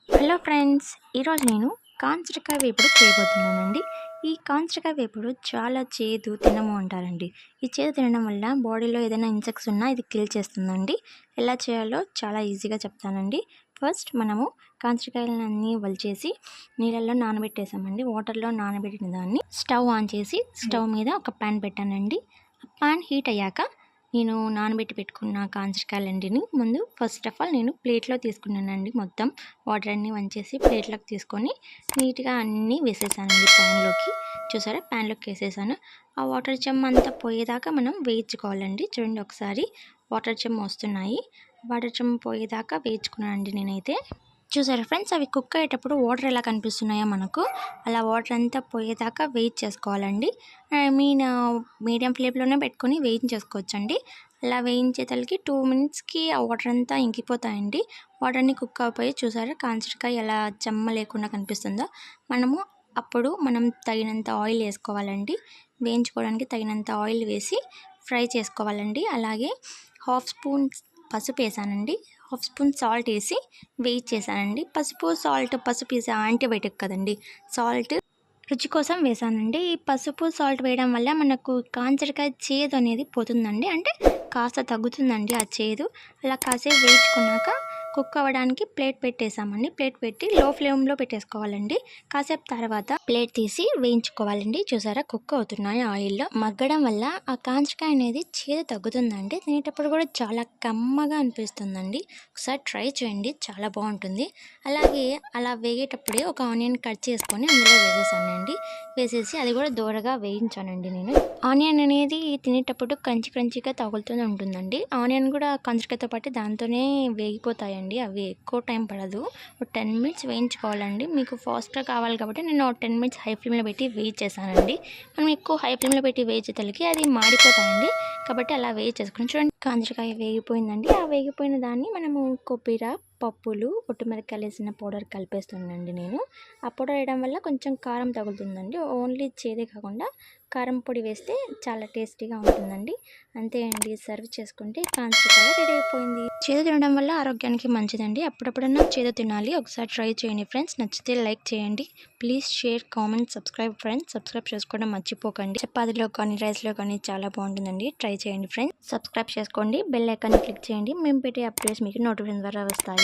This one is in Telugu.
హలో ఫ్రెండ్స్, ఈరోజు నేను కాంచరకాయ వేపుడు చేయబోతున్నానండి. ఈ కాంచరకాయ వేపుడు చాలా చేదు తినము అంటారండి. ఈ చేదు తినడం వల్ల బాడీలో ఏదైనా ఇన్సెక్ట్స్ ఉన్నా ఇది కిల్ చేస్తుందండి. ఎలా చేయాలో చాలా ఈజీగా చెప్తానండి. ఫస్ట్ మనము కాంచరకాయలన్నీ వలిచేసి నీళ్ళల్లో నానబెట్టేసామండి. వాటర్లో నానబెట్టిన దాన్ని స్టవ్ ఆన్ చేసి స్టవ్ మీద ఒక ప్యాన్ పెట్టానండి. ప్యాన్ హీట్ అయ్యాక నేను నానబెట్టి పెట్టుకున్న కాంచరకాయలండిని ముందు ఫస్ట్ ఆఫ్ ఆల్ నేను ప్లేట్లో తీసుకున్నానండి. మొత్తం వాటర్ అన్నీ వంచేసి ప్లేట్లోకి తీసుకొని నీట్గా అన్నీ వేసేసానండి ప్యాన్లోకి. చూసారా, ప్యాన్లోకి వేసేసాను. ఆ వాటర్ చెమ్మ అంతా పోయేదాకా మనం వేయించుకోవాలండి. చూడండి ఒకసారి, వాటర్ చెమ్మ వస్తున్నాయి. వాటర్ చెమ్మ పోయేదాకా వేయించుకున్నానండి నేనైతే. చూసారా ఫ్రెండ్స్, అవి కుక్ అయ్యేటప్పుడు వాటర్ ఎలా కనిపిస్తున్నాయో మనకు అలా వాటర్ అంతా పోయేదాకా వెయిట్ చేసుకోవాలండి. మీడియం ఫ్లేమ్లోనే పెట్టుకొని వేయించేసుకోవచ్చండి. అలా వేయించేతలకి 2 మినిట్స్కి ఆ వాటర్ అంతా ఇంకిపోతాయండి. వాటర్ అన్ని కుక్ అయిపోయి చూసారా కాంచరకాయ ఎలా చెమ్మ లేకుండా కనిపిస్తుందో. మనం తగినంత ఆయిల్ వేసుకోవాలండి. వేయించుకోవడానికి తగినంత ఆయిల్ వేసి ఫ్రై చేసుకోవాలండి. అలాగే 1/2 స్పూన్ పసుపు వేసానండి. 1/2 స్పూన్ సాల్ట్ వేసి వేయించేసానండి. పసుపు వేసి యాంటీబయాటిక్ కదండి. సాల్ట్ రుచి కోసం వేసానండి. ఈ పసుపు సాల్ట్ వేయడం వల్ల మనకు కాంచరకాయ చేదు అనేది పోతుందండి. అంటే కాస్త తగ్గుతుందండి ఆ చేదు. అలా కాసేపు వేయించుకున్నాక కుక్ అవ్వడానికి ప్లేట్ పెట్టేసామండి. ప్లేట్ పెట్టి లో ఫ్లేమ్లో పెట్టేసుకోవాలండి. కాసేపు తర్వాత ప్లేట్ తీసి వేయించుకోవాలండి. చూసారా, కుక్ అవుతున్నాయి ఆయిల్లో. మగ్గడం వల్ల ఆ కాంచరకాయ అనేది చేదు తగ్గుతుందండి. తినేటప్పుడు కూడా చాలా కమ్మగా అనిపిస్తుందండి. ఒకసారి ట్రై చేయండి, చాలా బాగుంటుంది. అలాగే అలా వేగేటప్పుడే ఒక ఆనియన్ కట్ చేసుకొని అందులో వేసేసానండి. వేసేసి అది కూడా దూరగా వేయించానండి నేను. ఆనియన్ అనేది తినేటప్పుడు క్రంచిగా తగులుతూ ఉంటుందండి. ఆనియన్ కూడా కాంచరకాయతో పాటు దాంతోనే వేగిపోతాయండి. అవి ఎక్కువ టైం పడదు. ఒక 10 మినిట్స్ వేయించుకోవాలండి. మీకు ఫాస్ట్గా కావాలి కాబట్టి నేను 10 మినిట్స్ హై ఫ్లేమ్లో పెట్టి వేయించేసానండి. మనం ఎక్కువ హై ఫ్లేమ్లో పెట్టి వేయించేతలకి అది మాడిపోతాయండి. కాబట్టి అలా వేయించేసుకుని చూడండి, కాంచరకాయ వేగిపోయిందండి. ఆ వేగిపోయిన దాన్ని మనము కొబ్బరి, పప్పులు, ఒట్టిమిరపకాయలు వేసిన పౌడర్ కలిపేస్తున్నానండి నేను. ఆ పౌడర్ వేయడం వల్ల కొంచెం కారం తగులుతుందండి. ఓన్లీ చేదే కాకుండా కారం పొడి వేస్తే చాలా టేస్టీగా ఉంటుందండి. అంతే అండి, సర్వ్ చేసుకుంటే కాంచరకాయ రెడీ అయిపోయింది. చేదు తినడం వల్ల ఆరోగ్యానికి మంచిదండి. అప్పుడప్పుడన్నా చేదు తినాలి. ఒకసారి ట్రై చేయండి ఫ్రెండ్స్. నచ్చితే లైక్ చేయండి. Please share, comment, subscribe friends. Subscribe చేసుకోవడం మర్చిపోకండి. చపాతీలో కానీ రైస్లో కానీ చాలా బాగుంటుందండి. ట్రై చేయండి ఫ్రెండ్స్. సబ్స్క్రైబ్ చేసుకోండి. బెల్ ఐకాన్ క్లిక్ చేయండి. మేము పెట్టే అప్డేట్స్ మీకు నోటిఫికేషన్ ద్వారా వస్తాయి.